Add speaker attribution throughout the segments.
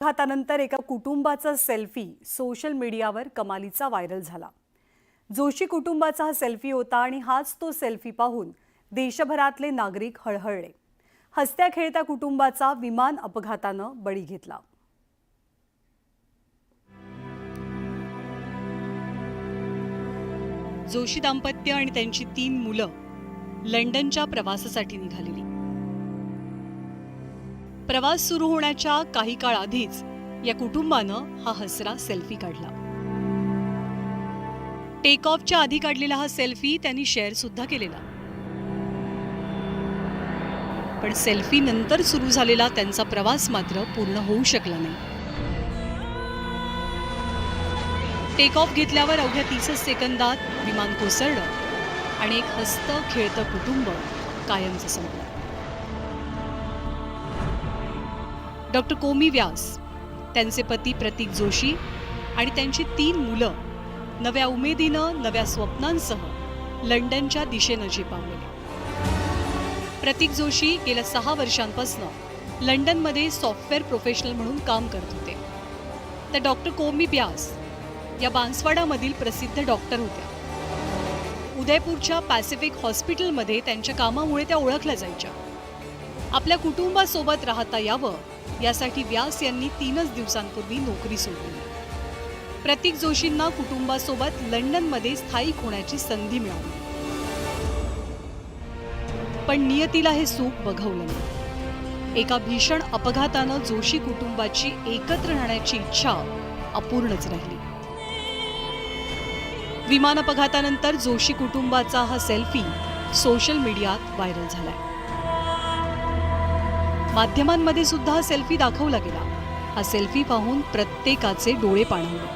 Speaker 1: अपघातानंतर एका कुटुंबाचा सेल्फी सोशल मीडियावर कमालीचा व्हायरल झाला। जोशी कुटुंबाचा हा सेल्फी होता आणि हाच तो सेल्फी पाहून देशभरातले नागरिक हळहळले। हसत्या खेळत्या कुटुंबाचा विमान अपघातानं बळी घेतला। जोशी दाम्पत्य आणि त्यांची 3 मुलं लंडनच्या प्रवासासाठी निघालेली। प्रवास सुरू होण्याच्या काही काळ आधीच या कुटुंबानं हा हसरा सेल्फी काढला। टेक ऑफच्या आधी काढलेला हा सेल्फी त्यांनी शेअर सुद्धा केलेला। पण सेल्फी नंतर सुरू झालेला त्यांचा प्रवास मात्र पूर्ण होऊ शकला नाही। टेक ऑफ घेतल्यावर अवघ्या 30 सेकंदात विमान कोसळलं आणि एक हसतं खेळतं कुटुंब कायमचं संपलं। डॉक्टर कोमी व्यास, त्यांचे पती प्रतीक जोशी आणि त्यांची 3 मुलं नव्या उमेदीनं नव्या स्वप्नांसह लंडनच्या दिशेनं झेपावलेले। प्रतीक जोशी गेल्या 6 वर्षांपासून लंडनमध्ये सॉफ्टवेअर प्रोफेशनल म्हणून काम करत होते। तर डॉक्टर कोमी व्यास या बांसवाडामधील प्रसिद्ध डॉक्टर होत्या। उदयपूरच्या पॅसिफिक हॉस्पिटलमध्ये त्यांच्या कामामुळे त्या ओळखल्या जायच्या। आपल्या कुटुंबासोबत राहता यावं यासाठी व्यास यांनी 3च दिवसांपूर्वी नोकरी सोडली। प्रतीक जोशींना कुटुंबासोबत लंडनमध्ये स्थायिक होण्याची संधी मिळाली, पण नियतीला हे सुख बघवलं नाही। एका भीषण अपघातानं जोशी कुटुंबाची एकत्र राहण्याची इच्छा अपूर्णच राहिली। विमान अपघातानंतर जोशी कुटुंबाचा हा सेल्फी सोशल मीडियात व्हायरल झालाय। माध्यमांमध्ये सुद्धा हा सेल्फी दाखवला गेला। हा सेल्फी पाहून प्रत्येकाचे डोळे पाणावले।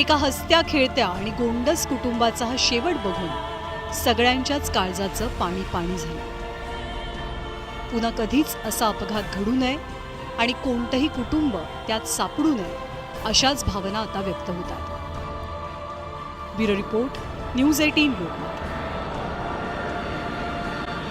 Speaker 1: एका हसत्या खेळत्या आणि गोंडस कुटुंबाचा हा शेवट बघून सगळ्यांच्याच काळजाचं पाणी पाणी झालं। पुन्हा कधीच असा अपघात घडू नये आणि कोणतंही कुटुंब त्यात सापडू नये अशाच भावना आता व्यक्त होतात। Bureau report, news 18 Lokmat.